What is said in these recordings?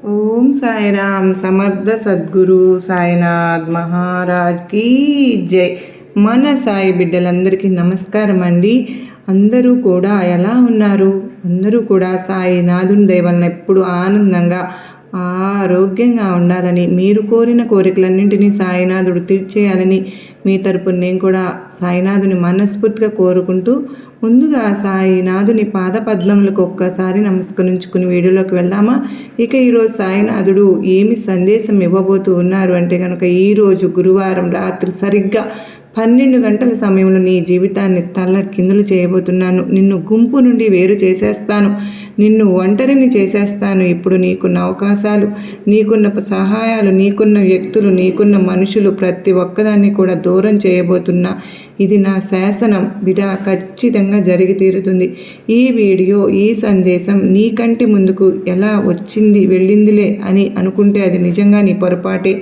ఓం సాయిరామ్ సమర్థ సద్గురు సాయినాథ్ మహారాజ్ కి జై. మన సాయి బిడ్డలందరికీ నమస్కారం అండి. అందరూ కూడా ఎలా ఉన్నారు? అందరూ కూడా సాయినాథుని దయ వలన ఎప్పుడు ఆనందంగా ఆరోగ్యంగా ఉండాలని, మీరు కోరిన కోరికలన్నింటినీ సాయినాథుడు తీర్చేయాలని మీ తరపున నేను కూడా సాయినాథుని మనస్ఫూర్తిగా కోరుకుంటూ, ముందుగా సాయినాథుని పాదపద్మములకు ఒక్కసారి నమస్కరించుకుని వీడియోలోకి వెళ్దామా? ఇక ఈరోజు సాయినాథుడు ఏమి సందేశం ఇవ్వబోతూ ఉన్నారు అంటే కనుక, ఈరోజు గురువారం రాత్రి సరిగ్గా 12 గంటల సమయంలో నీ జీవితాన్ని తల కిందులు చేయబోతున్నాను. నిన్ను గుంపు నుండి వేరు చేసేస్తాను, నిన్ను ఒంటరిని చేసేస్తాను. ఇప్పుడు నీకున్న అవకాశాలు, నీకున్న సహాయాలు, నీకున్న వ్యక్తులు, నీకున్న మనుషులు ప్రతి ఒక్కదాన్ని కూడా దూరం చేయబోతున్నా. ఇది నా శాసనం బిడ్డ, ఖచ్చితంగా జరిగి తీరుతుంది. ఈ వీడియో, ఈ సందేశం నీ కంటి ముందుకు ఎలా వచ్చింది వెళ్ళిందిలే అని అనుకుంటే అది నిజంగా నీ పొరపాటే,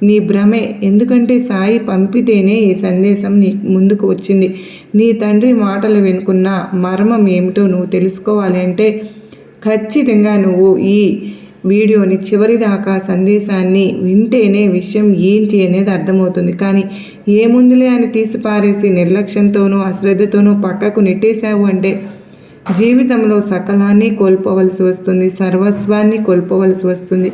నీ భ్రమే. ఎందుకంటే సాయి పంపితేనే ఈ సందేశం నీ ముందుకు వచ్చింది. నీ తండ్రి మాటలు వినుకున్న మర్మం ఏమిటో నువ్వు తెలుసుకోవాలి అంటే ఖచ్చితంగా నువ్వు ఈ వీడియోని చివరిదాకా సందేశాన్ని వింటేనే విషయం ఏంటి అనేది అర్థమవుతుంది. కానీ ఏముందులే అని తీసి పారేసి నిర్లక్ష్యంతోనూ అశ్రద్ధతోనూ పక్కకు నెట్టేశావు అంటే జీవితంలో సకలాన్ని కోల్పోవలసి వస్తుంది, సర్వస్వాన్ని కోల్పోవలసి వస్తుంది.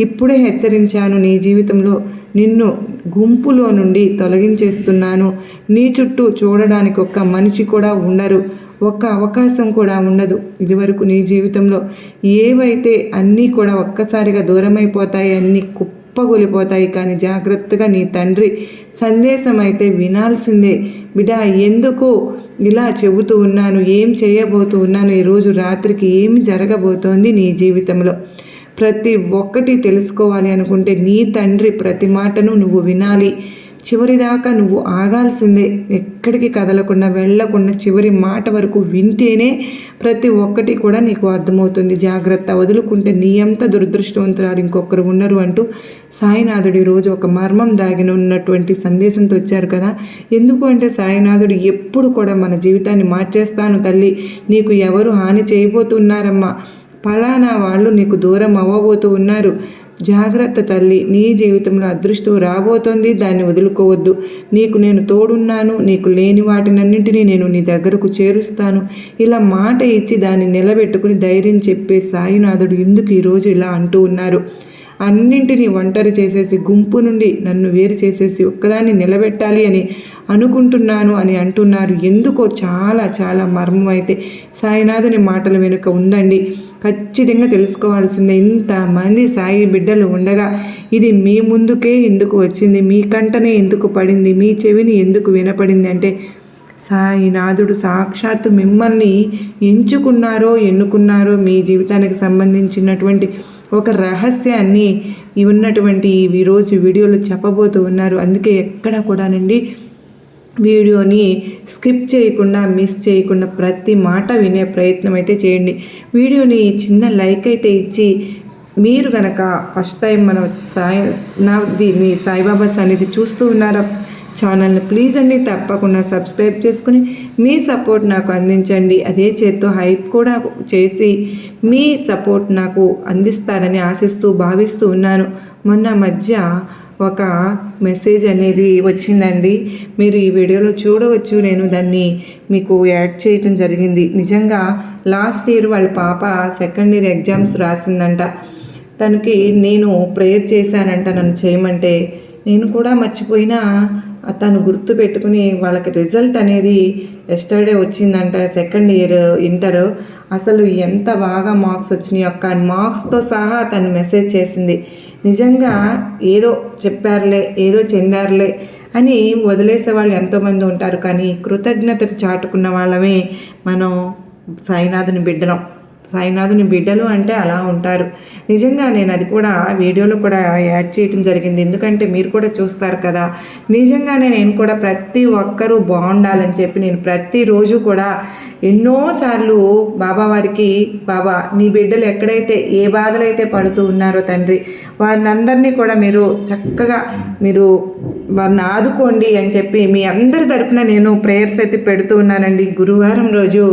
ఇప్పుడే హెచ్చరించాను, నీ జీవితంలో నిన్ను గుంపులో నుండి తొలగించేస్తున్నాను. నీ చుట్టూ చూడడానికి ఒక్క మనిషి కూడా ఉండరు, ఒక్క అవకాశం కూడా ఉండదు. ఇదివరకు నీ జీవితంలో ఏవైతే అన్నీ కూడా ఒక్కసారిగా దూరమైపోతాయి, అన్నీ కుప్పగొలిపోతాయి. కానీ జాగ్రత్తగా నీ తండ్రి సందేశం అయితే వినాల్సిందే బిడ్డ. ఎందుకు ఇలా చెబుతూ ఉన్నాను, ఏం చేయబోతూ ఉన్నాను, ఈరోజు రాత్రికి ఏమి జరగబోతోంది నీ జీవితంలో ప్రతి ఒక్కటి తెలుసుకోవాలి అనుకుంటే నీ తండ్రి ప్రతి మాటను నువ్వు వినాలి. చివరిదాకా నువ్వు ఆగాల్సిందే, ఎక్కడికి కదలకుండా వెళ్ళకుండా చివరి మాట వరకు వింటేనే ప్రతి ఒక్కటి కూడా నీకు అర్థమవుతుంది. జాగ్రత్త, వదులుకుంటే నీ అంత దురదృష్టవంతురాలు ఇంకొకరు ఉండరు అంటూ సాయినాథుడు ఈరోజు ఒక మర్మం దాగిన ఉన్నటువంటి సందేశంతో వచ్చారు కదా. ఎందుకు అంటే సాయినాథుడు ఎప్పుడు కూడా మన జీవితాన్ని మార్చేస్తాను తల్లి, నీకు ఎవరు హాని చేయబోతున్నారమ్మా, ఫలానా వాళ్ళు నీకు దూరం అవ్వబోతూ ఉన్నారు, జాగ్రత్త తల్లి, నీ జీవితంలో అదృష్టం రాబోతోంది, దాన్ని వదులుకోవద్దు, నీకు నేను తోడున్నాను, నీకు లేని వాటినన్నింటినీ నేను నీ దగ్గరకు చేరుస్తాను, ఇలా మాట ఇచ్చి దాన్ని నిలబెట్టుకుని ధైర్యం చెప్పే సాయినాథుడు ఎందుకు ఈరోజు ఇలా అంటూ ఉన్నారు. అన్నింటినీ ఒంటరి చేసేసి గుంపు నుండి నన్ను వేరు చేసేసి ఒక్కదాన్ని నిలబెట్టాలి అని అనుకుంటున్నాను అని అంటున్నారు. ఎందుకో చాలా చాలా మర్మం అయితే సాయినాథుని మాటల వెనుక ఉందండి. ఖచ్చితంగా తెలుసుకోవాల్సిందే. ఇంతమంది సాయి బిడ్డలు ఉండగా ఇది మీ ముందుకే ఎందుకు వచ్చింది, మీ కంటనే ఎందుకు పడింది, మీ చెవిని ఎందుకు వినపడింది అంటే సాయినాథుడు సాక్షాత్తు మిమ్మల్ని ఎన్నుకున్నారో మీ జీవితానికి సంబంధించినటువంటి ఒక రహస్యాన్ని ఉన్నటువంటి ఈరోజు వీడియోలో చెప్పబోతూ ఉన్నారు. అందుకే ఎక్కడ కూడానండి వీడియోని స్కిప్ చేయకుండా, మిస్ చేయకుండా ప్రతి మాట వినే ప్రయత్నం అయితే చేయండి. వీడియోని చిన్న లైక్ అయితే ఇచ్చి, మీరు కనుక ఫస్ట్ టైం మన దీన్ని సాయిబాబా సన్నిధి చూస్తూ ఉన్నారా ఛానల్ని ప్లీజ్ అండి తప్పకుండా సబ్స్క్రైబ్ చేసుకుని మీ సపోర్ట్ నాకు అందించండి. అదే చేత్తో హైప్ కూడా చేసి మీ సపోర్ట్ నాకు అందిస్తారని ఆశిస్తూ భావిస్తూ ఉన్నాను. మొన్న మధ్య ఒక మెసేజ్ అనేది వచ్చిందండి, మీరు ఈ వీడియోలో చూడవచ్చు. నేను దాన్ని మీకు యాడ్ చేయటం జరిగింది. నిజంగా లాస్ట్ ఇయర్ వాళ్ళ పాప సెకండ్ ఇయర్ ఎగ్జామ్స్ రాసిందంట. తనకి నేను ప్రేయర్ చేశానంట నన్ను చేయమంటే, నేను కూడా మర్చిపోయినా తను గుర్తు పెట్టుకుని వాళ్ళకి రిజల్ట్ అనేది ఎస్టర్డే వచ్చిందంట. Second year inter. అసలు ఎంత బాగా మార్క్స్ వచ్చినాయి, యొక్క మార్క్స్తో సహా తను మెసేజ్ చేసింది. నిజంగా ఏదో చెప్పారులే, ఏదో చెందారులే అని వదిలేసే వాళ్ళు ఎంతోమంది ఉంటారు. కానీ కృతజ్ఞతను చాటుకున్న వాళ్ళమే మనం సాయినాథుని బిడ్డలు అంటే అలా ఉంటారు. నిజంగా నేను అది కూడా వీడియోలో కూడా యాడ్ చేయడం జరిగింది. ఎందుకంటే మీరు కూడా చూస్తారు కదా. నిజంగానే నేను కూడా ప్రతి ఒక్కరూ బాగుండాలని చెప్పి నేను ప్రతిరోజు కూడా ఎన్నోసార్లు బాబావారికి, బాబా నీ బిడ్డలు ఎక్కడైతే ఏ బాధలైతే పడుతూ ఉన్నారో తండ్రి, వారిని అందరినీ కూడా మీరు చక్కగా మీరు వారిని ఆదుకోండి అని చెప్పి మీ అందరి తరపున నేను ప్రేయర్స్ అయితే పెడుతూ ఉన్నానండి. గురువారం రోజు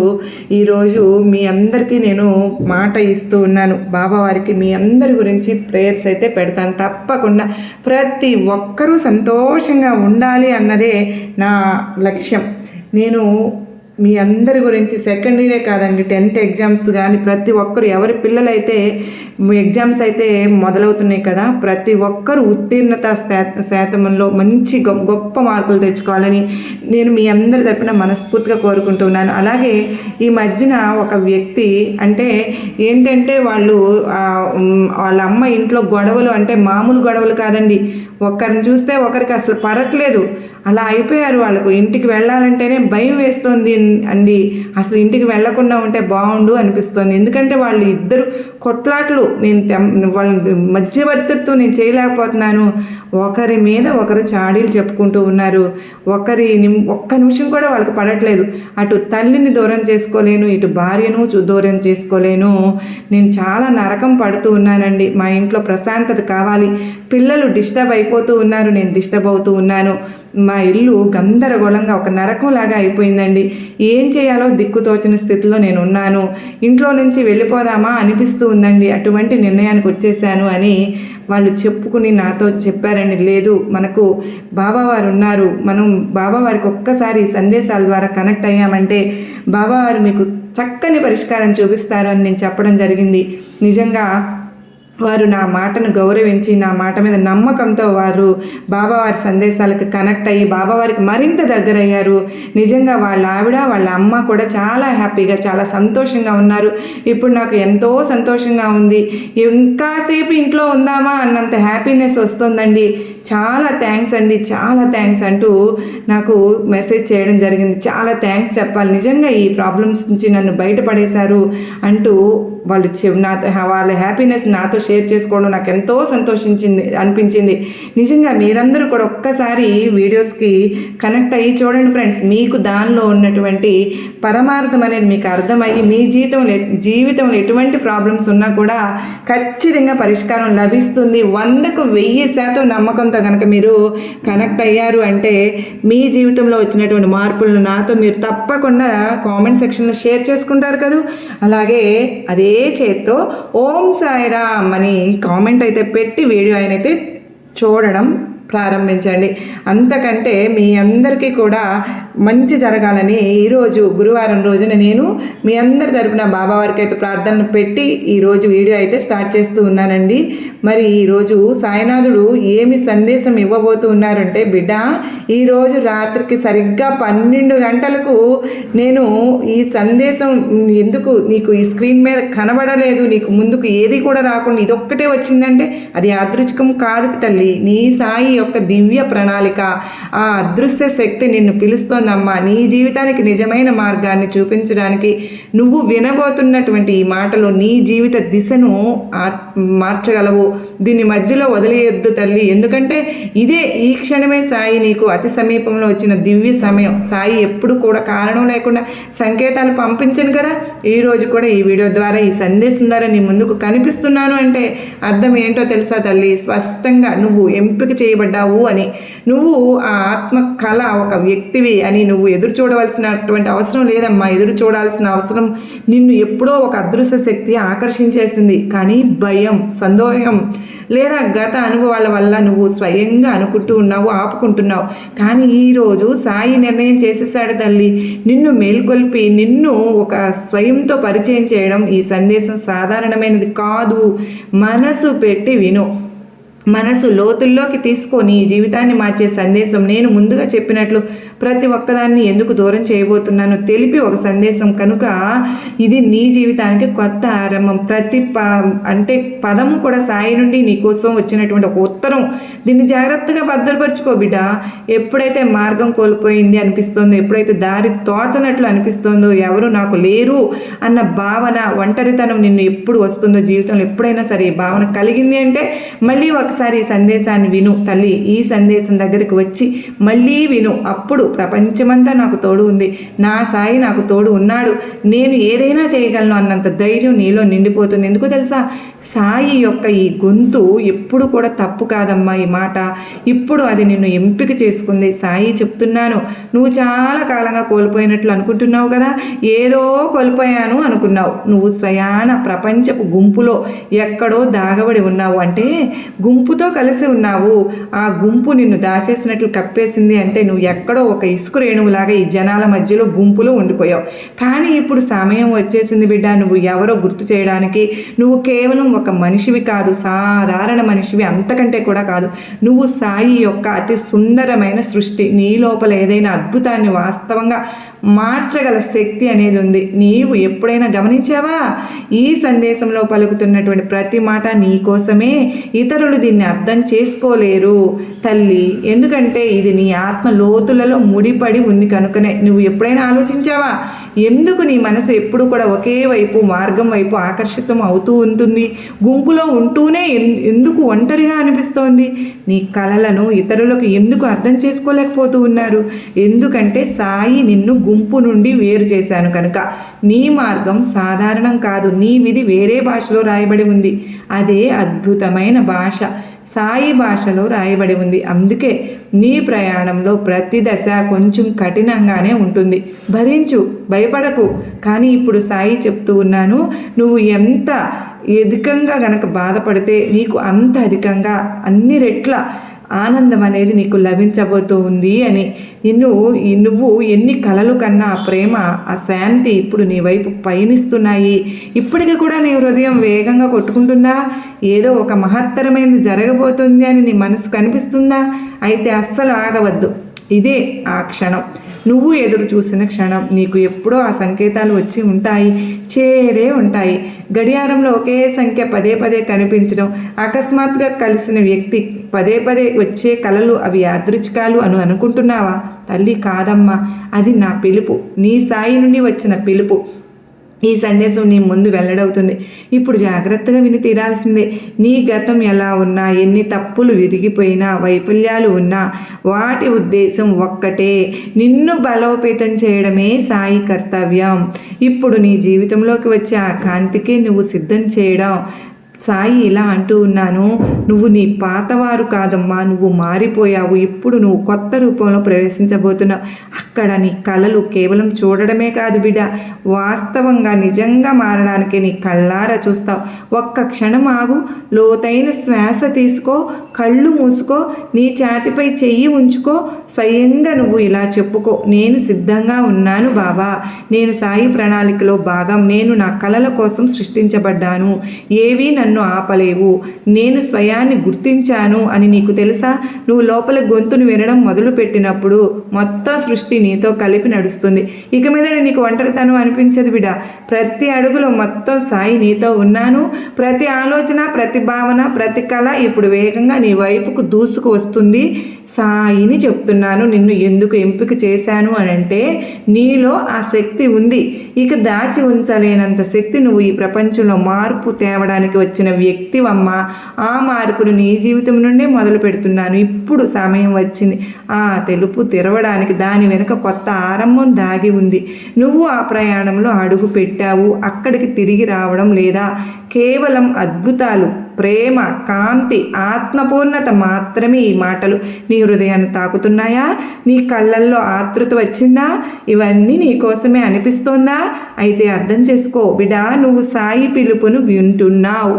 ఈరోజు మీ అందరికీ నేను మాట ఇస్తూ ఉన్నాను. బాబావారికి మీ అందరి గురించి ప్రేయర్స్ అయితే పెడతాను తప్పకుండా. ప్రతి ఒక్కరూ సంతోషంగా ఉండాలి అన్నదే నా లక్ష్యం. నేను మీ అందరి గురించి సెకండ్ ఇయరే కాదండి, 10th ఎగ్జామ్స్ కానీ ప్రతి ఒక్కరు ఎవరి పిల్లలైతే ఎగ్జామ్స్ అయితే మొదలవుతున్నాయి కదా, ప్రతి ఒక్కరు ఉత్తీర్ణత శాతంలో మంచి గొప్ప మార్కులు తెచ్చుకోవాలని నేను మీ అందరి తరపున మనస్ఫూర్తిగా కోరుకుంటున్నాను. అలాగే ఈ మధ్యన ఒక వ్యక్తి అంటే ఏంటంటే వాళ్ళ అమ్మ ఇంట్లో గొడవలు అంటే మామూలు గొడవలు కాదండి, ఒకరిని చూస్తే ఒకరికి అసలు పడట్లేదు, అలా అయిపోయారు. వాళ్ళకు ఇంటికి వెళ్ళాలంటేనే భయం వేస్తుంది అండి. అసలు ఇంటికి వెళ్లకుండా ఉంటే బాగుండు అనిపిస్తుంది. ఎందుకంటే వాళ్ళు ఇద్దరు కొట్లాట్లు, వాళ్ళ మధ్యవర్తిత్వం నేను చేయలేకపోతున్నాను. ఒకరి మీద ఒకరు చాడీలు చెప్పుకుంటూ ఉన్నారు. ఒక్క నిమిషం కూడా వాళ్ళకి పడట్లేదు. అటు తల్లిని దూరం చేసుకోలేను, ఇటు భార్యను దూరం చేసుకోలేను. నేను చాలా నరకం పడుతూ ఉన్నానండి. మా ఇంట్లో ప్రశాంతత కావాలి. పిల్లలు డిస్టర్బ్ అయిపోతూ ఉన్నారు, నేను డిస్టర్బ్ అవుతూ ఉన్నాను. మా ఇల్లు గందరగోళంగా ఒక నరకంలాగా అయిపోయిందండి. ఏం చేయాలో దిక్కుతోచిన స్థితిలో నేను ఉన్నాను. ఇంట్లో నుంచి వెళ్ళిపోదామా అనిపిస్తూ ఉందండి. అటువంటి నిర్ణయానికి వచ్చేసాను అని వాళ్ళు చెప్పుకుని నాతో చెప్పారండి. లేదు, మనకు బాబావారు ఉన్నారు, మనం బాబావారికి ఒక్కసారి సందేశాల ద్వారా కనెక్ట్ అయ్యామంటే బాబావారు మీకు చక్కని పరిష్కారం చూపిస్తారు అని నేను చెప్పడం జరిగింది. నిజంగా వారు నా మాటను గౌరవించి నా మాట మీద నమ్మకంతో వారు బాబావారి సందేశాలకు కనెక్ట్ అయ్యి బాబావారికి మరింత దగ్గరయ్యారు. నిజంగా వాళ్ళ ఆవిడ వాళ్ళ అమ్మ కూడా చాలా హ్యాపీగా చాలా సంతోషంగా ఉన్నారు. ఇప్పుడు నాకు ఎంతో సంతోషంగా ఉంది. ఇంకాసేపు ఇంట్లో ఉందామా అన్నంత హ్యాపీనెస్ వస్తుందండి. చాలా థ్యాంక్స్ అండి, చాలా థ్యాంక్స్ అంటూ నాకు మెసేజ్ చేయడం జరిగింది. చాలా థ్యాంక్స్ చెప్పాలి, నిజంగా ఈ ప్రాబ్లమ్స్ నుంచి నన్ను బయటపడేశారు అంటూ వాళ్ళు నాతో వాళ్ళ హ్యాపీనెస్ నాతో షేర్ చేసుకోవడం నాకు ఎంతో అనిపించింది. నిజంగా మీరందరూ కూడా ఒక్కసారి వీడియోస్కి కనెక్ట్ అయ్యి చూడండి ఫ్రెండ్స్. మీకు దానిలో ఉన్నటువంటి పరమార్థం అనేది మీకు అర్థమయ్యి మీ జీవితంలో ఎటువంటి ప్రాబ్లమ్స్ ఉన్నా కూడా ఖచ్చితంగా పరిష్కారం లభిస్తుంది. 100కు 1000% నమ్మకంతో కనుక మీరు కనెక్ట్ అయ్యారు అంటే మీ జీవితంలో వచ్చినటువంటి మార్పులను నాతో మీరు తప్పకుండా కామెంట్ సెక్షన్లో షేర్ చేసుకుంటారు కదా. అలాగే అదే చేత్తో ఓం సాయిరామ్ అని కామెంట్ అయితే పెట్టి వీడియో అయితే చూడడం ప్రారంభించండి. అంతకంటే మీ అందరికీ కూడా మంచి జరగాలని ఈరోజు గురువారం రోజున నేను మీ అందరి తరపున బాబావారికి అయితే ప్రార్థనలు పెట్టి ఈరోజు వీడియో అయితే స్టార్ట్ చేస్తూ ఉన్నానండి. మరి ఈరోజు సాయినాథుడు ఏమి సందేశం ఇవ్వబోతూ ఉన్నారంటే, బిడ్డ ఈరోజు రాత్రికి సరిగ్గా 12 గంటలకు నేను ఈ సందేశం ఎందుకు నీకు ఈ స్క్రీన్ మీద కనబడలేదు, నీకు ముందుకు ఏది కూడా రాకుండా ఇదొక్కటే వచ్చిందంటే అది యాదృచ్ఛికం కాదు తల్లి. నీ సాయి యొక్క దివ్య ప్రణాళిక, ఆ అదృశ్య శక్తి నిన్ను పిలుస్తోందమ్మా. నీ జీవితానికి నిజమైన మార్గాన్ని చూపించడానికి నువ్వు వినబోతున్నటువంటి ఈ మాటలు నీ జీవిత దిశను మార్చగలవు. దీన్ని మధ్యలో వదిలేయొద్దు తల్లి. ఎందుకంటే ఈ క్షణమే సాయి నీకు అతి సమీపంలో వచ్చిన దివ్య సమయం. సాయి ఎప్పుడు కూడా కారణం లేకుండా సంకేతాలు పంపించను కదా. ఈరోజు కూడా ఈ వీడియో ద్వారా ఈ సందేశం ద్వారా నీ ముందుకు కనిపిస్తున్నాను అంటే అర్థం ఏంటో తెలుసా తల్లి? స్పష్టంగా నువ్వు ఎంపిక చేయబడ్డావు అని, నువ్వు ఆ ఆత్మ కళ ఒక వ్యక్తివి అని నువ్వు ఎదురు చూడవలసినటువంటి అవసరం లేదమ్మా. ఎదురు చూడాల్సిన అవసరం నిన్ను ఎప్పుడో ఒక అదృశ్య శక్తి ఆకర్షించేసింది. కానీ భయం, సందేహం లేదా గత అనుభవాల వల్ల నువ్వు స్వయంగా అనుకుంటూ ఉన్నావు, ఆపుకుంటున్నావు. కానీ ఈరోజు సాయి నిర్ణయం చేసేసాడు తల్లి. నిన్ను మేల్కొల్పి నిన్ను ఒక స్వయంతో పరిచయం చేయడం. ఈ సందేశం సాధారణమైనది కాదు. మనసు పెట్టి విను, మనసు లోతుల్లోకి తీసుకొని జీవితాన్ని మార్చే సందేశం. నేను ముందుగా చెప్పినట్లు ప్రతి ఒక్కదాన్ని ఎందుకు దూరం చేయబోతున్నానో తెలిపి ఒక సందేశం కనుక ఇది నీ జీవితానికి కొత్త ఆరంభం. ప్రతి అంటే పదము కూడా సాయి నుండి నీ కోసం వచ్చినటువంటి ఒక ఉత్తరం. దీన్ని జాగ్రత్తగా భద్రపరుచుకో బిడ్డ. ఎప్పుడైతే మార్గం కోల్పోయింది అనిపిస్తుందో, ఎప్పుడైతే దారి తోచనట్లు అనిపిస్తుందో, ఎవరు నాకు లేరు అన్న భావన, ఒంటరితనం నిన్ను ఎప్పుడు వస్తుందో జీవితంలో ఎప్పుడైనా సరే భావన కలిగింది అంటే మళ్ళీ ఒకసారి ఈ సందేశాన్ని విను తల్లి. ఈ సందేశం దగ్గరికి వచ్చి మళ్ళీ విను. అప్పుడు ప్రపంచమంతా నాకు తోడు ఉంది, నా సాయి నాకు తోడు ఉన్నాడు, నేను ఏదైనా చేయగలను అన్నంత ధైర్యం నీలో నిండిపోతుంది. ఎందుకు తెలుసా, సాయి యొక్క ఈ గొంతు ఎప్పుడు కూడా తప్పు కాదమ్మా. ఈ మాట ఇప్పుడు అది నిన్ను ఎంపిక చేసుకుంది. సాయి చెప్తున్నాను, నువ్వు చాలా కాలంగా కోల్పోయినట్లు అనుకుంటున్నావు కదా, ఏదో కోల్పోయాను అనుకున్నావు. నువ్వు స్వయాన ప్రపంచపు గుంపులో ఎక్కడో దాగబడి ఉన్నావు, అంటే గుంపుతో కలిసి ఉన్నావు. ఆ గుంపు నిన్ను దాచేసినట్లు కప్పేసింది, అంటే నువ్వు ఎక్కడో ఒక ఇసుక రేణువులాగా ఈ జనాల మధ్యలో గుంపులో ఉండిపోయావు. కానీ ఇప్పుడు సమయం వచ్చేసింది బిడ్డ, నువ్వు ఎవరో గుర్తు చేయడానికి. నువ్వు కేవలం ఒక మనిషివి కాదు, సాధారణ మనిషివి అంతకంటే కూడా కాదు. నువ్వు సాయి యొక్క అతి సుందరమైన సృష్టి. నీ లోపల ఏదైనా అద్భుతాన్ని వాస్తవంగా మార్చగల శక్తి అనేది ఉంది. నీవు ఎప్పుడైనా గమనించావా? ఈ సందేశంలో పలుకుతున్నటువంటి ప్రతి మాట నీ కోసమే. ఇతరులు దీన్ని అర్థం చేసుకోలేరు తల్లి, ఎందుకంటే ఇది నీ ఆత్మ లోతులలో ముడిపడి ఉంది కనుకనే. నువ్వు ఎప్పుడైనా ఆలోచించావా ఎందుకు నీ మనసు ఎప్పుడు కూడా ఒకే వైపు, మార్గం వైపు ఆకర్షితం అవుతూ ఉంటుంది? గుంపులో ఉంటూనే ఎందుకు ఒంటరిగా అనిపిస్తోంది? నీ కలలను ఇతరులకు ఎందుకు అర్థం చేసుకోలేకపోతూ ఉన్నారు? ఎందుకంటే సాయి నిన్ను గుంపు నుండి వేరు చేశాను కనుక. నీ మార్గం సాధారణం కాదు, నీ విధి వేరే భాషలో రాయబడి ఉంది. అదే అద్భుతమైన భాష, సాయి భాషలో రాయబడి ఉంది. అందుకే నీ ప్రయాణంలో ప్రతి దశ కొంచెం కఠినంగానే ఉంటుంది. భరించు, భయపడకు. కానీ ఇప్పుడు సాయి చెప్తూ ఉన్నాను, నువ్వు ఎంత అధికంగా గనక బాధపడితే నీకు అంత అధికంగా అన్ని రెట్ల ఆనందం అనేది నీకు లభించబోతూ ఉంది అని. నువ్వు ఎన్ని కలలు కన్నా ఆ ప్రేమ, ఆ శాంతి ఇప్పుడు నీ వైపు పయనిస్తున్నాయి. ఇప్పటికీ కూడా నీ హృదయం వేగంగా కొట్టుకుంటుందా? ఏదో ఒక మహత్తరమైనది జరగబోతుంది అని నీ మనసు కనిపిస్తుందా? అయితే అస్సలు ఆగవద్దు. ఇదే ఆ క్షణం, నువ్వు ఎదురు చూసిన క్షణం. నీకు ఎప్పుడో ఆ సంకేతాలు వచ్చి ఉంటాయి, చేరే ఉంటాయి. గడియారంలో ఒకే సంఖ్య పదే పదే కనిపించడం, అకస్మాత్తుగా కలిసిన వ్యక్తి, పదే పదే వచ్చే కలలు అవి యాదృచ్ఛికాలు అనుకుంటున్నావా? తల్లి, కాదమ్మా, అది నా పిలుపు, నీ సాయి నుండి వచ్చిన పిలుపు. ఈ సందేశం నీ ముందు వెల్లడవుతుంది. ఇప్పుడు జాగ్రత్తగా విని తీరాల్సిందే. నీ గతం ఎలా ఉన్నా, ఎన్ని తప్పులు విరిగిపోయినా, వైఫల్యాలు ఉన్నా, వాటి ఉద్దేశం ఒక్కటే, నిన్ను బలోపేతం చేయడమే సాయి కర్తవ్యం. ఇప్పుడు నీ జీవితంలోకి వచ్చే ఆ కాంతికే నువ్వు సిద్ధం చేయడం. సాయి ఇలా అంటూ ఉన్నాను, నువ్వు నీ పాతవారు కాదమ్మా, నువ్వు మారిపోయావు. ఇప్పుడు నువ్వు కొత్త రూపంలో ప్రవేశించబోతున్నావు. అక్కడ నీ కలలు కేవలం చూడడమే కాదు బిడ్డ, వాస్తవంగా నిజంగా మారడానికి నీ కళ్ళారా చూస్తావు. ఒక్క క్షణం ఆగు, లోతైన శ్వాస తీసుకో, కళ్ళు మూసుకో, నీ ఛాతిపై చెయ్యి ఉంచుకో, స్వయంగా నువ్వు ఇలా చెప్పుకో, నేను సిద్ధంగా ఉన్నాను బాబా, నేను సాయి ప్రణాళికలో భాగం, నేను నా కలల కోసం సృష్టించబడ్డాను, ఏవీ నన్ను ఆపలేవు, నేను స్వయాన్ని గుర్తించాను అని నీకు తెలుసా? నువ్వు లోపల గొంతును వినడం మొదలు పెట్టినప్పుడు మొత్తం సృష్టి నీతో కలిపి నడుస్తుంది. ఇక మీద నీకు ఒంటరితనం అనిపించదు బిడ్డ. ప్రతి అడుగులో మొత్తం సాయి నీతో ఉన్నాను. ప్రతి ఆలోచన, ప్రతి భావన, ప్రతి కళ ఇప్పుడు వేగంగా నీ వైపుకు దూసుకు వస్తుంది. సాయిని చెప్తున్నాను, నిన్ను ఎందుకు ఎంపిక చేశాను అని అంటే, నీలో ఆ శక్తి ఉంది. ఇక దాచి ఉంచలేనంత శక్తి. నువ్వు ఈ ప్రపంచంలో మార్పు తేవడానికి వచ్చిన వ్యక్తివమ్మా. ఆ మార్పును నీ జీవితం నుండే మొదలు పెడుతున్నాను. ఇప్పుడు సమయం వచ్చింది ఆ తెలుపు తెరవడానికి. దాని వెనుక కొత్త ఆరంభం దాగి ఉంది. నువ్వు ఆ ప్రయాణంలో అడుగు పెట్టావు. అక్కడికి తిరిగి రావడం లేదా, కేవలం అద్భుతాలు, ప్రేమ, కాంతి, ఆత్మపూర్ణత మాత్రమే. ఈ మాటలు నీ హృదయాన్ని తాకుతున్నాయా? నీ కళ్ళల్లో ఆతృత వచ్చిందా? ఇవన్నీ నీ కోసమే అనిపిస్తోందా? అయితే అర్థం చేసుకో బిడా, నువ్వు సాయి పిలుపును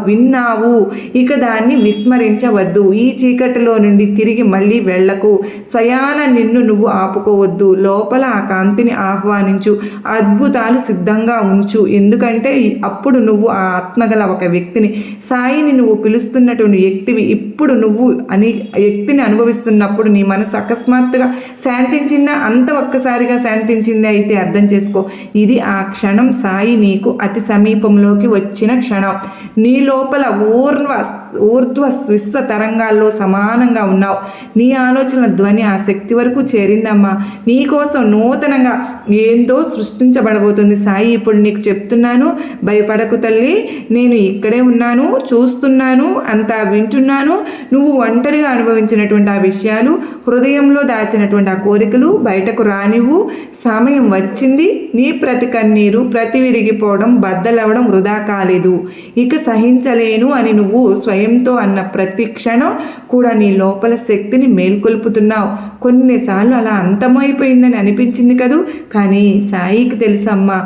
విన్నావు. ఇక దాన్ని విస్మరించవద్దు. ఈ చీకటిలో నుండి తిరిగి మళ్ళీ వెళ్లకు. స్వయాన నిన్ను నువ్వు ఆపుకోవద్దు. లోపల ఆ కాంతిని ఆహ్వానించు. అద్భుతాలు సిద్ధంగా ఉంచు. ఎందుకంటే అప్పుడు నువ్వు ఆ ఆత్మగల ఒక వ్యక్తిని, సాయిని నువ్వు పిలుస్తున్నటువంటి వ్యక్తివి. ఇప్పుడు నువ్వు వ్యక్తిని అనుభవిస్తున్నప్పుడు నీ మనసు అకస్మాత్తుగా శాంతించిందా? అంత ఒక్కసారిగా శాంతించింది. అయితే అర్థం చేసుకో, ఇది ఆ క్షణం. సాయి నీకు అతి సమీపంలోకి వచ్చిన క్షణం. నీ లోపల ఊర్ధ్వ విశ్వ తరంగాల్లో సమానంగా ఉన్నావు. నీ ఆలోచన ధ్వని ఆ శక్తి వరకు చేరిందమ్మా. నీ కోసం నూతనంగా ఏందో సృష్టించబడబోతుంది. సాయి ఇప్పుడు నీకు చెప్తున్నాను, భయపడకు తల్లి, నేను ఇక్కడే ఉన్నాను, చూస్తున్నాను. చూస్తున్నాను, అంతా వింటున్నాను. నువ్వు ఒంటరిగా అనుభవించినటువంటి ఆ విషయాలు, హృదయంలో దాచినటువంటి ఆ కోరికలు బయటకు రానివ్వు. సమయం వచ్చింది. నీ ప్రతి కన్నీరు, ప్రతి విరిగిపోవడం, బద్దలవ్వడం వృధా కాలేదు. ఇక సహించలేను అని నువ్వు స్వయంతో అన్న ప్రతి క్షణం కూడా నీ లోపల శక్తిని మేల్కొల్పుతున్నావు. కొన్నిసార్లు అలా అంతమైపోయిందని అనిపించింది కదూ, కానీ సాయికి తెలుసమ్మా,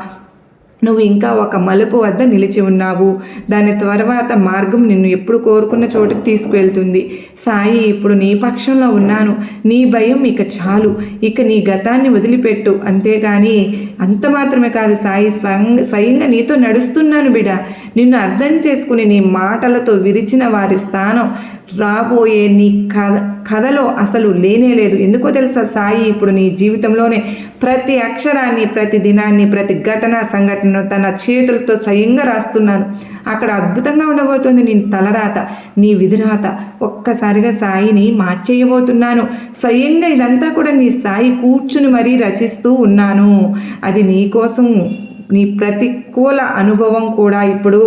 నువ్వు ఇంకా ఒక మలుపు వద్ద నిలిచి ఉన్నావు. దాని తర్వాత మార్గం నిన్ను ఎప్పుడు కోరుకున్న చోటుకు తీసుకువెళ్తుంది. సాయి ఇప్పుడు నీ పక్షంలో ఉన్నాను. నీ భయం ఇక చాలు. ఇక నీ గతాన్ని వదిలిపెట్టు. అంతేగాని అంత మాత్రమే కాదు, సాయి స్వయంగా నీతో నడుస్తున్నాను బిడ్డ. నిన్ను అర్థం చేసుకుని నీ మాటలతో విరిచిన వారి స్థానం రాబోయే నీ కథలో అసలు లేనే లేదు. ఎందుకో తెలుసా, సాయి ఇప్పుడు నీ జీవితంలోనే ప్రతి అక్షరాన్ని, ప్రతి దినాన్ని, ప్రతి సంఘటనను తన చేతులతో స్వయంగా రాస్తున్నాను. అక్కడ అద్భుతంగా ఉండబోతుంది నీ తలరాత, నీ విధిరాత. ఒక్కసారిగా సాయిని మార్చేయబోతున్నాను. స్వయంగా ఇదంతా కూడా నీ సాయి కూర్చుని మరీ రచిస్తూ ఉన్నాను. అది నీ కోసం. నీ ప్రతికూల అనుభవం కూడా ఇప్పుడు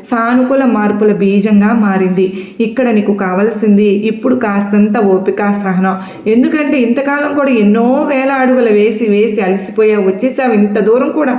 సానుకూల మార్పుల బీజంగా మారింది. ఇక్కడ నీకు కావలసింది ఇప్పుడు కాస్తంత ఓపిక, సహనం. ఎందుకంటే ఇంతకాలం కూడా ఎన్నో వేల అడుగులు వేసి వేసి అలసిపోయావు, వచ్చేసావు. ఇంత దూరం కూడా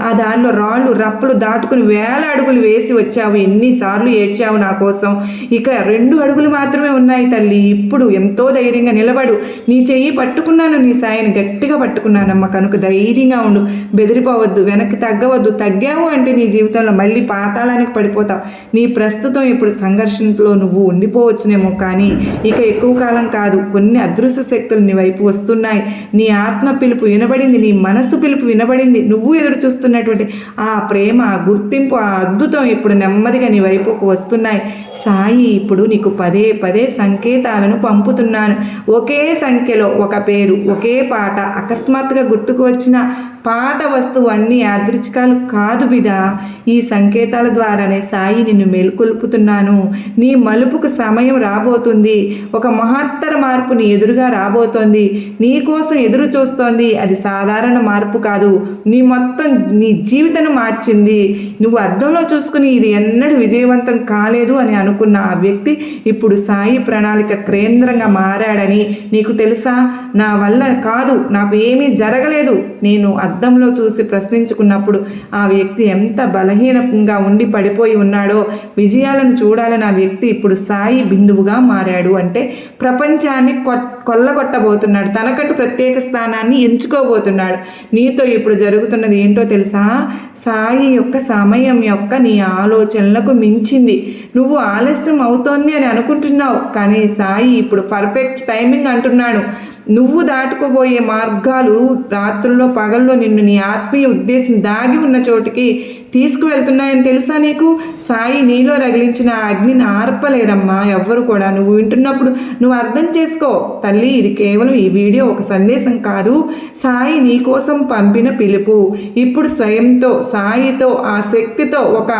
ఆ దారిలో రాళ్ళు రప్పలు దాటుకుని వేల అడుగులు వేసి వచ్చావు. ఎన్నిసార్లు ఏడ్చావు నా కోసం. ఇక 2 అడుగులు మాత్రమే ఉన్నాయి తల్లి. ఇప్పుడు ఎంతో ధైర్యంగా నిలబడు. నీ చెయ్యి పట్టుకున్నాను, నీ సాయిని గట్టిగా పట్టుకున్నానమ్మ. కనుక ధైర్యంగా ఉండు, బెదిరిపోవద్దు, వెనక్కి తగ్గవద్దు. తగ్గావు అంటే నీ జీవితంలో మళ్ళీ పాతాళానికి పడిపోతావు. నీ ప్రస్తుతం ఇప్పుడు సంఘర్షణలో నువ్వు ఉండిపోవచ్చునేమో, కానీ ఇక ఎక్కువ కాలం కాదు. కొన్ని అదృశ్య శక్తులు నీ వైపు వస్తున్నాయి. నీ ఆత్మ పిలుపు వినబడింది, నీ మనసు పిలుపు వినబడింది. నువ్వు ఎదురు చూస్తున్నటువంటి ఆ ప్రేమ, ఆ గుర్తింపు, ఆ అద్భుతం ఇప్పుడు నెమ్మదిగా నీ వైపుకు వస్తున్నాయి. సాయి ఇప్పుడు నీకు పదే పదే సంకేతాలను పంపుతున్నాను. ఒకే సంఖ్యలో ఒక పేరు, ఒకే పాట అకస్మాత్తుగా గుర్తుకు వచ్చిన పాత వస్తువు అన్నీ యాదృచ్ఛికాలు కాదు బిడ. ఈ సంకేతాల ద్వారానే సాయి నిన్ను మేల్కొల్పుతున్నాను. నీ మలుపుకు సమయం రాబోతుంది. ఒక మహత్తర మార్పు నీ ఎదురుగా రాబోతోంది. నీ కోసం ఎదురు చూస్తోంది. అది సాధారణ మార్పు కాదు, నీ జీవితాన్ని మార్చింది. నువ్వు అద్దంలో చూసుకుని ఇది ఎన్నడూ విజయవంతం కాలేదు అని అనుకున్న ఆ వ్యక్తి ఇప్పుడు సాయి ప్రణాళిక కేంద్రంగా మారాడని నీకు తెలుసా? నా వల్ల కాదు, నాకు ఏమీ జరగలేదు. నేను అద్దంలో చూసి ప్రశ్నించుకున్నప్పుడు ఆ వ్యక్తి ఎంత బలహీనంగా ఉండి పడిపోయి ఉన్నాడో, విజయాలను చూడాలని ఆ వ్యక్తి ఇప్పుడు సాయి బిందువుగా మారాడు. అంటే ప్రపంచాన్ని కొల్లగొట్టబోతున్నాడు. తనకంటూ ప్రత్యేక స్థానాన్ని ఎంచుకోబోతున్నాడు. నీతో ఇప్పుడు జరుగుతున్నది ఏంటో తెలుసా? సాయి యొక్క సమయం యొక్క నీ ఆలోచనలకు మించింది. నువ్వు ఆలస్యం అవుతోంది అని అనుకుంటున్నావు, కానీ సాయి ఇప్పుడు పర్ఫెక్ట్ టైమింగ్ అంటున్నాడు. నువ్వు దాటుకోబోయే మార్గాలు రాత్రుల్లో పగల్లో నిన్ను నీ ఆత్మీయ ఉద్దేశం దాగి ఉన్న చోటికి తీసుకువెళ్తున్నాయని తెలుసా నీకు? సాయి నీలో రగిలించిన అగ్నిని ఆర్పలేరమ్మా ఎవ్వరు కూడా. నువ్వు వింటున్నప్పుడు నువ్వు అర్థం చేసుకో తల్లి, ఇది కేవలం ఈ వీడియో ఒక సందేశం కాదు, సాయి నీ కోసం పంపిన పిలుపు. ఇప్పుడు స్వయంతో, సాయితో, ఆ శక్తితో ఒక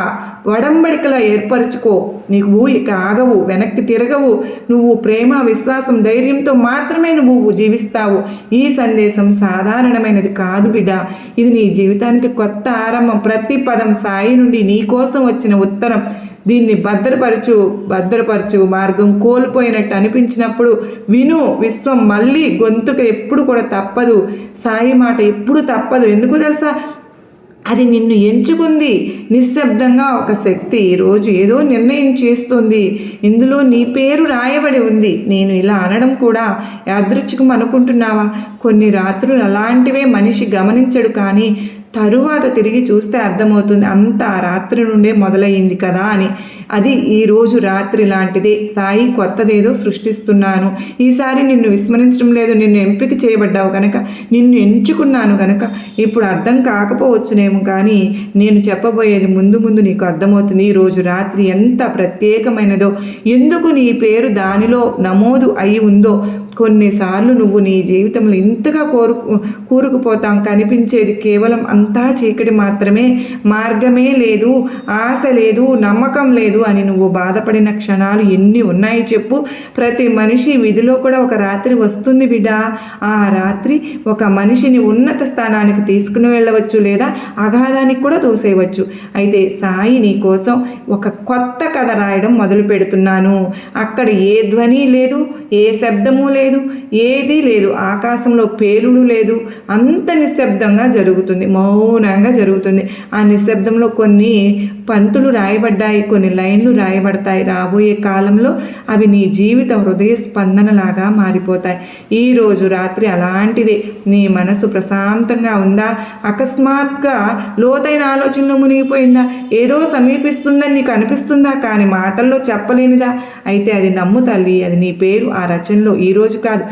వడంబడికలా ఏర్పరచుకో. నువ్వు ఇక ఆగవు, వెనక్కి తిరగవు. నువ్వు ప్రేమ, విశ్వాసం, ధైర్యంతో మాత్రమే నువ్వు జీవిస్తావు. ఈ సందేశం సాధారణమైనది కాదు బిడ్డ. ఇది నీ జీవితానికి కొత్త ఆరంభం. ప్రతి పదం సాయి నుండి నీ కోసం వచ్చిన ఉత్తరం. దీన్ని భద్రపరచు. మార్గం కోల్పోయినట్టు అనిపించినప్పుడు విను. విశ్వం మళ్ళీ గొంతుకు ఎప్పుడు కూడా తప్పదు. సాయి మాట ఎప్పుడు తప్పదు. ఎందుకు తెలుసా? అది నిన్ను ఎంచుకుంది. నిశ్శబ్దంగా ఒక శక్తి ఈరోజు ఏదో నిర్ణయం చేస్తుంది. ఇందులో నీ పేరు రాయబడి ఉంది. నేను ఇలా అనడం కూడా యాదృచ్ఛికం అనుకుంటున్నావా? కొన్ని రాత్రులు అలాంటివే మనిషి గమనించడు, కానీ తరువాత తిరిగి చూస్తే అర్థమవుతుంది అంత ఆ రాత్రి నుండే మొదలయ్యింది కదా అని. అది ఈరోజు రాత్రి లాంటిదే. సాయి కొత్తదేదో సృష్టిస్తున్నాను. ఈసారి నిన్ను విస్మరించడం లేదు. నిన్ను ఎంపిక చేయబడ్డావు కనుక, నిన్ను ఎంచుకున్నాను కనుక ఇప్పుడు అర్థం కాకపోవచ్చునేమో, కానీ నేను చెప్పబోయేది ముందు ముందు నీకు అర్థమవుతుంది. ఈరోజు రాత్రి ఎంత ప్రత్యేకమైనదో, ఎందుకు నీ పేరు దానిలో నమోదు అయి ఉందో. కొన్నిసార్లు నువ్వు నీ జీవితంలో ఇంతగా కూరుకుపోతాం, కనిపించేది కేవలం అంతా చీకటి మాత్రమే, మార్గమే లేదు, ఆశ లేదు, నమ్మకం లేదు అని నువ్వు బాధపడిన క్షణాలు ఎన్ని ఉన్నాయి చెప్పు. ప్రతి మనిషి విధిలో కూడా ఒక రాత్రి వస్తుంది బిడ్డ. ఆ రాత్రి ఒక మనిషిని ఉన్నత స్థానానికి తీసుకుని వెళ్ళవచ్చు, లేదా అగాధానికి కూడా తోసేయవచ్చు. అయితే సాయి నీ కోసం ఒక కొత్త కథ రాయడం మొదలు పెడుతున్నాను. అక్కడ ఏ ధ్వని లేదు, ఏ శబ్దము లేదు, ఏదీ లేదు, ఆకాశంలో పేలుడు లేదు, అంత నిశ్శబ్దంగా జరుగుతుంది, మౌనంగా జరుగుతుంది. ఆ నిశ్శబ్దంలో కొన్ని పంక్తులు రాయబడ్డాయి, కొన్ని లైన్లు రాయబడతాయి. రాబోయే కాలంలో అవి నీ జీవిత హృదయ స్పందనలాగా మారిపోతాయి. ఈరోజు రాత్రి అలాంటిదే. నీ మనసు ప్రశాంతంగా ఉందా? అకస్మాత్గా లోతైన ఆలోచనలో మునిగిపోయిందా? ఏదో సమీపిస్తుందని నీకు అనిపిస్తుందా, కానీ మాటల్లో చెప్పలేనిదా? అయితే అది నమ్ము తల్లి, అది నీ పేరు ఆ రచనలో ఈ రోజు కాదు,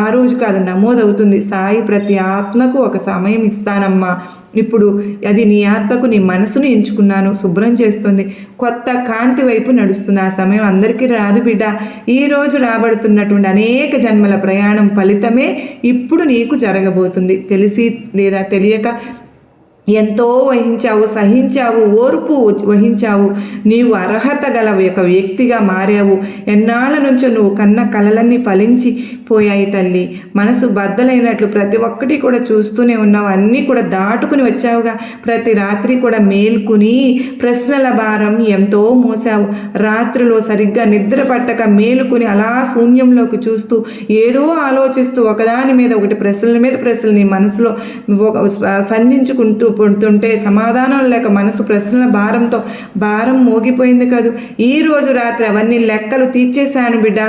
ఆ రోజు కాదు నమోదవుతుంది. సాయి ప్రతి ఆత్మకు ఒక సమయం ఇస్తానమ్మా. ఇప్పుడు అది నీ ఆత్మకు, నీ మనసును ఎంచుకున్నాను, శుభ్రం చేస్తుంది, కొత్త కాంతి వైపు నడుస్తుంది. ఆ సమయం అందరికీ రాదు బిడ్డ. ఈరోజు రాబడుతున్నటువంటి అనేక జన్మల ప్రయాణం ఫలితమే ఇప్పుడు నీకు జరగబోతుంది. తెలిసి లేదా తెలియక ఎంతో వహించావు, సహించావు, ఓర్పు వహించావు. నీవు అర్హత గల ఒక వ్యక్తిగా మారావు. ఎన్నాళ్ళ నుంచో నువ్వు కన్న కలలన్నీ ఫలించి పోయాయి తల్లి. మనసు బద్దలైనట్లు ప్రతి ఒక్కటి కూడా చూస్తూనే ఉన్నావు, అన్నీ కూడా దాటుకుని వచ్చావుగా. ప్రతి రాత్రి కూడా మేల్కుని ప్రశ్నల భారం ఎంతో మోసావు. రాత్రిలో సరిగ్గా నిద్ర పట్టక మేలుకుని అలా శూన్యంలోకి చూస్తూ ఏదో ఆలోచిస్తూ ఒకదాని మీద ఒకటి ప్రశ్నల మీద ప్రశ్నలు నీ మనసులో సంధించుకుంటూ పుడుతుంటే సమాధానం లేక మనసు ప్రశ్నల భారం మోగిపోయింది కదూ. ఈరోజు రాత్రి అవన్నీ లెక్కలు తీర్చేశాను బిడ్డ.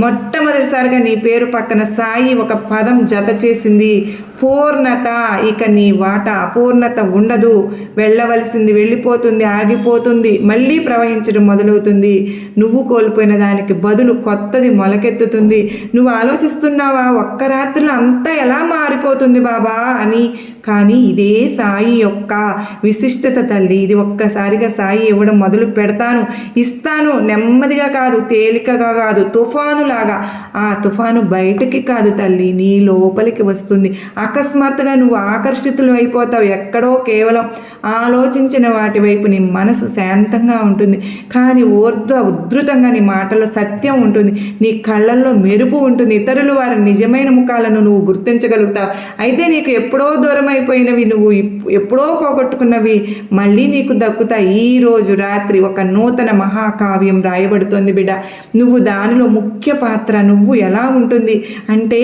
మొట్టమొదటిసారిగా నీ పేరు పక్కన సాయి ఒక పదం జత చేసింది, పూర్ణత. ఇక నీ వాట అపూర్ణత ఉండదు. వెళ్ళవలసింది వెళ్ళిపోతుంది, ఆగిపోతుంది, మళ్ళీ ప్రవహించడం మొదలవుతుంది. నువ్వు కోల్పోయిన దానికి బదులు కొత్తది మొలకెత్తుతుంది. నువ్వు ఆలోచిస్తున్నావా ఒక్క రాత్రిలో అంతా ఎలా మారిపోతుంది బాబా అని? కానీ ఇదే సాయి యొక్క విశిష్టత తల్లి. ఇది ఒక్కసారిగా సాయి ఇవ్వడం మొదలు పెడతాను, ఇస్తాను, నెమ్మదిగా కాదు, తేలికగా కాదు, తుఫానులాగా. ఆ తుఫాను బయటకి కాదు తల్లి, నీ లోపలికి వస్తుంది. అకస్మాత్తుగా నువ్వు ఆకర్షితులు అయిపోతావు. ఎక్కడో కేవలం ఆలోచించిన వాటి వైపు నీ మనసు శాంతంగా ఉంటుంది, కానీ ఉధృతంగా నీ మాటలో సత్యం ఉంటుంది, నీ కళ్ళల్లో మెరుపు ఉంటుంది. ఇతరులు వారి నిజమైన ముఖాలను నువ్వు గుర్తించగలుగుతావు. అయితే నీకు ఎప్పుడో దూరం అయిపోయినవి, నువ్వు ఎప్పుడో పోగొట్టుకున్నవి మళ్ళీ నీకు దక్కుతాయి. ఈరోజు రాత్రి ఒక నూతన మహాకావ్యం రాయబడుతోంది బిడ్డ. నువ్వు దానిలో ముఖ్య పాత్ర. నువ్వు ఎలా ఉంటుంది అంటే,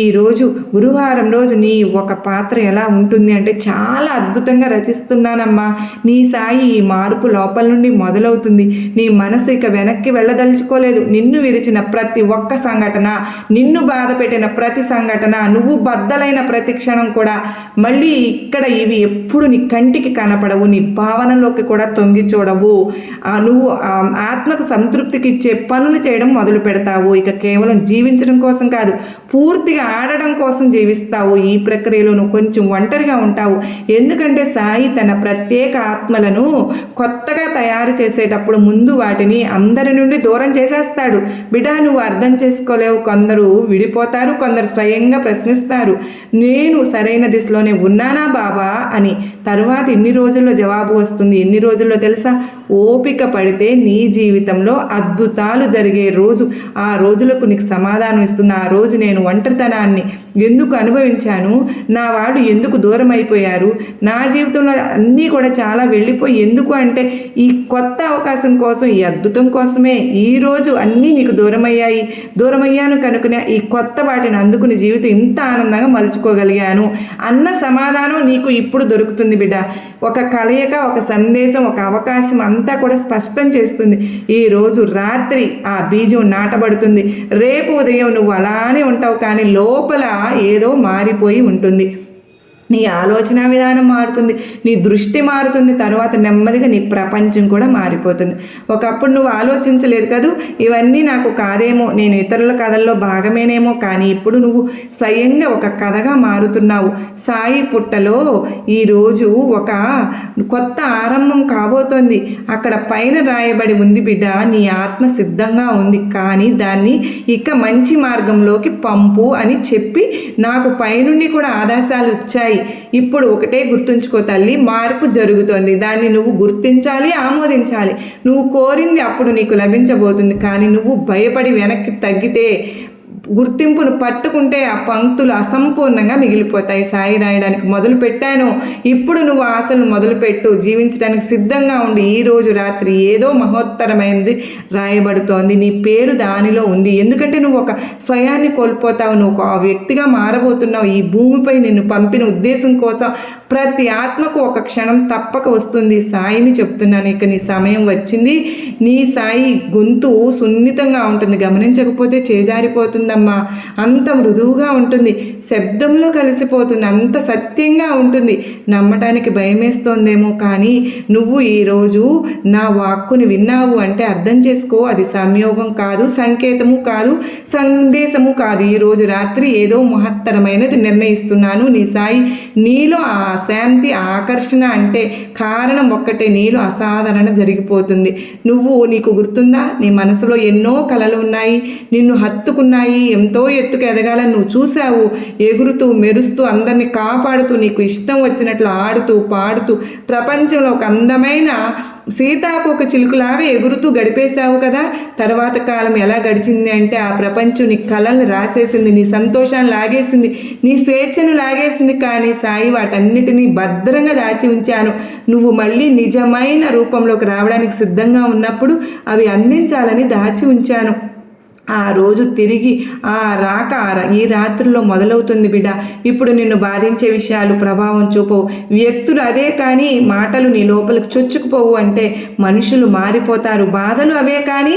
ఈరోజు గురువారం రోజు నీ ఒక పాత్ర ఎలా ఉంటుంది అంటే చాలా అద్భుతంగా రచిస్తున్నానమ్మా. నీ సాయి ఈ మార్పు లోపల నుండి మొదలవుతుంది. నీ మనసు ఇక వెనక్కి వెళ్ళదలుచుకోలేదు. నిన్ను విరిచిన ప్రతి ఒక్క సంఘటన, నిన్ను బాధ పెట్టిన ప్రతి సంఘటన, నువ్వు బద్దలైన ప్రతి క్షణం కూడా మళ్ళీ ఇక్కడ ఇవి ఎప్పుడు నీ కంటికి కనపడవు, నీ భావనలోకి కూడా తొంగి చూడవు. నువ్వు ఆత్మకు సంతృప్తికి ఇచ్చే పనులు చేయడం మొదలు పెడతావు. ఇక కేవలం జీవించడం కోసం కాదు, పూర్తిగా ఆడడం కోసం జీవిస్తావు. ఈ ప్రక్రియలో నువ్వు కొంచెం ఒంటరిగా ఉంటావు. ఎందుకంటే సాయి తన ప్రత్యేక ఆత్మలను కొత్తగా తయారు చేసేటప్పుడు ముందు వాటిని అందరి నుండి దూరం చేసేస్తాడు. బిడ్డ, నువ్వు అర్థం చేసుకోలేవు. కొందరు విడిపోతారు, కొందరు స్వయంగా ప్రశ్నిస్తారు, నేను సరైన దిశలోనే ఉన్నానా బాబా అని. తరువాత ఎన్ని రోజుల్లో జవాబు వస్తుంది. ఎన్ని రోజుల్లో తెలుసా? ఓపిక పడితే నీ జీవితంలో అద్భుతాలు జరిగే రోజు. ఆ రోజులకు నీకు సమాధానం ఇస్తుంది. ఆ రోజు నేను ఒంటరితనాన్ని ఎందుకు అనుభవించాను, నా వాడు ఎందుకు దూరం అయిపోయారు, నా జీవితంలో అన్నీ కూడా చాలా వెళ్ళిపోయి ఎందుకు అంటే ఈ కొత్త అవకాశం కోసం, ఈ అద్భుతం కోసమే ఈరోజు అన్నీ నీకు దూరమయ్యాను కనుకనే ఈ కొత్త వాటిని అందుకుని జీవితం ఇంత ఆనందంగా మలుచుకోగలిగాను అన్న సమాధానం నీకు ఇప్పుడు దొరుకుతుంది బిడ్డ. ఒక కలయిక, ఒక సందేశం, ఒక అవకాశం అంతా కూడా స్పష్టం చేస్తుంది. ఈరోజు రాత్రి ఆ బీజం నాటబడుతుంది. రేపు ఉదయం నువ్వు అలానే ఉంటావు, కానీ లోపల ఏదో మారిపోయి ఉంటుంది. నీ ఆలోచన విధానం మారుతుంది, నీ దృష్టి మారుతుంది, తర్వాత నెమ్మదిగా నీ ప్రపంచం కూడా మారిపోతుంది. ఒకప్పుడు నువ్వు ఆలోచించలేదు కదూ, ఇవన్నీ నాకు కాదేమో, నేను ఇతరుల కథల్లో భాగమేనేమో, కానీ ఇప్పుడు నువ్వు స్వయంగా ఒక కథగా మారుతున్నావు. సాయి పుట్టలో ఈరోజు ఒక కొత్త ఆరంభం కాబోతోంది. అక్కడ పైన రాయబడి ఉంది బిడ్డ, నీ ఆత్మ సిద్ధంగా ఉంది, కానీ దాన్ని ఇక మంచి మార్గంలోకి పంపు అని చెప్పి నాకు పైనుండి కూడా ఆదేశాలు వచ్చాయి. వస్తాయి. ఇప్పుడు ఒకటే గుర్తుంచుకో తల్లి, మార్పు జరుగుతోంది. దాన్ని నువ్వు గుర్తించాలి, ఆమోదించాలి. నువ్వు కోరింది అప్పుడు నీకు లభించబోతుంది. కానీ నువ్వు భయపడి వెనక్కి తగ్గితే, గుర్తింపును పట్టుకుంటే ఆ పంక్తులు అసంపూర్ణంగా మిగిలిపోతాయి. సాయి రాయడానికి మొదలు పెట్టాను, ఇప్పుడు నువ్వు ఆశలు మొదలుపెట్టు, జీవించడానికి సిద్ధంగా ఉండి. ఈరోజు రాత్రి ఏదో మహోత్తరమైనది రాయబడుతోంది. నీ పేరు దానిలో ఉంది. ఎందుకంటే నువ్వు ఒక స్వయాన్ని కోల్పోతావు, నువ్వు ఒక వ్యక్తిగా మారబోతున్నావు. ఈ భూమిపై నిన్ను పంపిన ఉద్దేశం కోసం ప్రతి ఆత్మకు ఒక క్షణం తప్పక వస్తుంది. సాయిని చెప్తున్నాను, ఇక నీ సమయం వచ్చింది. నీ సాయి గొంతు సున్నితంగా ఉంటుంది, గమనించకపోతే చేజారిపోతుందమ్మా. అంత మృదువుగా ఉంటుంది, శబ్దంలో కలిసిపోతుంది, అంత సత్యంగా ఉంటుంది. నమ్మటానికి భయమేస్తోందేమో, కానీ నువ్వు ఈరోజు నా వాక్కుని విన్నావు అంటే అర్థం చేసుకో, అది సంయోగం కాదు, సంకేతము కాదు, సందేశము కాదు. ఈరోజు రాత్రి ఏదో మహత్తరమైనది నిర్ణయిస్తున్నాను. నీ సాయి నీలో ఆ శాంతి, ఆకర్షణ అంటే కారణం ఒక్కటే, నీలో అసాధారణ జరిగిపోతుంది. నీకు గుర్తుందా, నీ మనసులో ఎన్నో కలలు ఉన్నాయి, నిన్ను హత్తుకున్నాయి. ఎంతో ఎత్తుకు ఎదగాలని నువ్వు చూసావు, ఎగురుతూ మెరుస్తూ అందరినీ కాపాడుతూ, నీకు ఇష్టం వచ్చినట్లు ఆడుతూ పాడుతూ ప్రపంచంలో ఒక అందమైన సీతాకోక చిలుకలాగా ఎగురుతూ గడిపేశావు కదా. తర్వాత కాలం ఎలా గడిచింది అంటే, ఆ ప్రపంచం నీ కళల్ని రాసేసింది, నీ సంతోషాన్ని లాగేసింది, నీ స్వేచ్ఛను లాగేసింది. కానీ సాయి వాటన్నిటినీ భద్రంగా దాచి ఉంచాను. నువ్వు మళ్ళీ నిజమైన రూపంలోకి రావడానికి సిద్ధంగా ఉన్నప్పుడు అవి అందించాలని దాచి ఉంచాను. ఆ రోజు తిరిగి ఆ రాక ఈ రాత్రిలో మొదలవుతుంది బిడ్డ. ఇప్పుడు నిన్ను బాధించే విషయాలు ప్రభావం చూపవు, వ్యక్తులు అదే, కానీ మాటలు నీ లోపలికి చొచ్చుకుపోవు. అంటే మనుషులు మారిపోతారు, బాధలు అవే, కానీ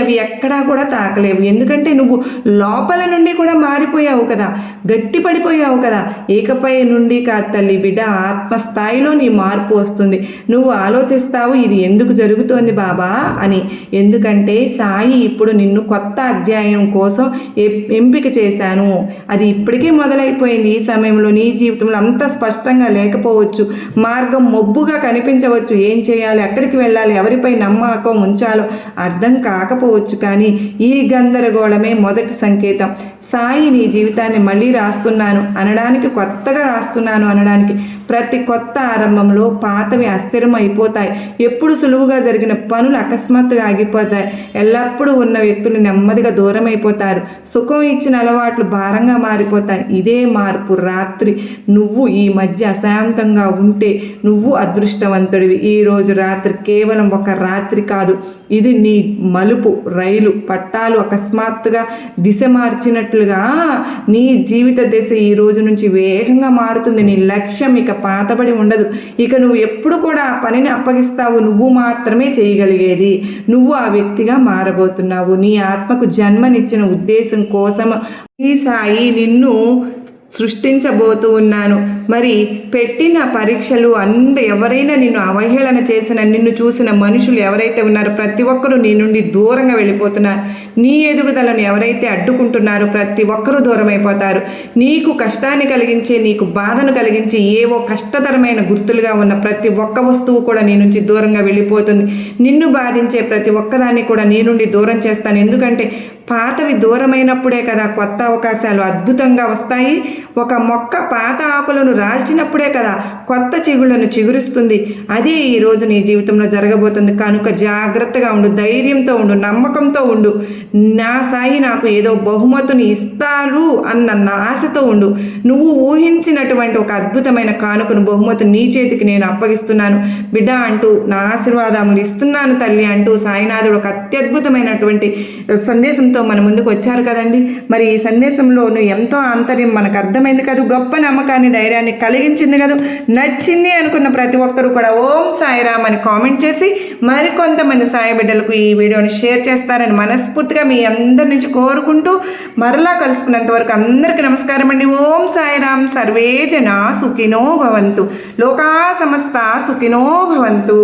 అవి ఎక్కడా కూడా తాకలేవు. ఎందుకంటే నువ్వు లోపల నుండి కూడా మారిపోయావు కదా, గట్టి పడిపోయావు కదా. ఏకపై నుండి కాదు తల్లి బిడ్డ, ఆత్మస్థాయిలో నీ మార్పు వస్తుంది. నువ్వు ఆలోచిస్తావు, ఇది ఎందుకు జరుగుతోంది బాబా అని. ఎందుకంటే సాయి ఇప్పుడు నిన్ను కొత్త అధ్యాయం కోసం ఎంపిక చేశాను. అది ఇప్పటికే మొదలైపోయింది. ఈ సమయంలో నీ జీవితంలో అంత స్పష్టంగా లేకపోవచ్చు, మార్గం మొబ్బుగా కనిపించవచ్చు, ఏం చేయాలి, ఎక్కడికి వెళ్ళాలి, ఎవరిపై నమ్మకం ఉంచాలో అర్థం కాకపోవచ్చు. కానీ ఈ గందరగోళమే మొదటి సంకేతం. సాయి నీ జీవితాన్ని మళ్ళీ రాస్తున్నాను అనడానికి, కొత్తగా రాస్తున్నాను అనడానికి, ప్రతి కొత్త ఆరంభంలో పాతవి అస్థిరం అయిపోతాయి. ఎప్పుడు సులువుగా జరిగిన పనులు అకస్మాత్తుగా ఆగిపోతాయి. ఎల్లప్పుడూ ఉన్న వ్యక్తులు నెమ్మదిగా దూరం అయిపోతారు. సుఖం ఇచ్చిన అలవాట్లు భారంగా మారిపోతాయి. ఇదే మార్పు. రాత్రి నువ్వు ఈ మధ్య అశాంతంగా ఉంటే నువ్వు అదృష్టవంతుడివి. ఈరోజు రాత్రి కేవలం ఒక రాత్రి కాదు, ఇది నీ మలుపు. రైలు పట్టాలు అకస్మాత్తుగా దిశ మార్చినట్లుగా నీ జీవిత దిశ ఈ రోజు నుంచి వేగంగా మారుతుంది. నీ లక్ష్యం ఇక పాతబడి ఉండదు. ఇక నువ్వు ఎప్పుడు కూడా ఆ పనిని అప్పగిస్తావు, నువ్వు మాత్రమే చేయగలిగేది. నువ్వు ఆ వ్యక్తిగా మారబోతున్నావు. నీ ఆత్మకు జన్మనిచ్చిన ఉద్దేశం కోసం ఈ సాయి నిన్ను సృష్టించబోతూ ఉన్నాను. మరి పెట్టిన పరీక్షలు ఎవరైనా నిన్ను అవహేళన చేసిన, నిన్ను చూసిన మనుషులు ఎవరైతే ఉన్నారో ప్రతి ఒక్కరూ నీ నుండి దూరంగా వెళ్ళిపోతున్నారు. నీ ఎదుగుదలను ఎవరైతే అడ్డుకుంటున్నారో ప్రతి ఒక్కరూ దూరం అయిపోతారు. నీకు కష్టాన్ని కలిగించే, నీకు బాధను కలిగించే ఏవో కష్టతరమైన గుర్తులుగా ఉన్న ప్రతి ఒక్క వస్తువు కూడా నీ నుంచి దూరంగా వెళ్ళిపోతుంది. నిన్ను బాధించే ప్రతి ఒక్కదాన్ని కూడా నీ నుండి దూరం చేస్తాను. ఎందుకంటే పాతవి దూరమైనప్పుడే కదా కొత్త అవకాశాలు అద్భుతంగా వస్తాయి. ఒక మొక్క పాత ఆకులను రాల్చినప్పుడే కదా కొత్త చిగుళ్లను చిగురిస్తుంది. అదే ఈరోజు నీ జీవితంలో జరగబోతుంది. కనుక జాగ్రత్తగా ఉండు, ధైర్యంతో ఉండు, నమ్మకంతో ఉండు. నా సాయి నాకు ఏదో బహుమతిని ఇస్తారు అన్న ఆశతో ఉండు. నువ్వు ఊహించినటువంటి ఒక అద్భుతమైన కానుకను, బహుమతిని నీ చేతికి నేను అప్పగిస్తున్నాను బిడ్డ అంటూ, నా ఆశీర్వాదములు ఇస్తున్నాను తల్లి అంటూ సాయినాథుడు ఒక అత్యద్భుతమైనటువంటి సందేశంతో మన ముందుకు వచ్చారు కదండి. మరి ఈ సందేశంలో ఎంతో ఆంతర్యం మనకు అర్థమైంది కదా, గొప్ప నమ్మకాన్ని, ధైర్యాన్ని కలిగించింది కదా. నచ్చింది అనుకున్న ప్రతి ఒక్కరూ కూడా ఓం సాయిరామ్ అని కామెంట్ చేసి మరికొంతమంది సాయి బిడ్డలకు ఈ వీడియోని షేర్ చేస్తారని మనస్ఫూర్తిగా మీ అందరి నుంచి కోరుకుంటూ, మరలా కలుసుకున్నంత వరకు అందరికీ నమస్కారం అండి. ఓం సాయిరామ్. సర్వే జనా సుఖినో భవంతు, లోకా సమస్త సుఖినో భవంతు.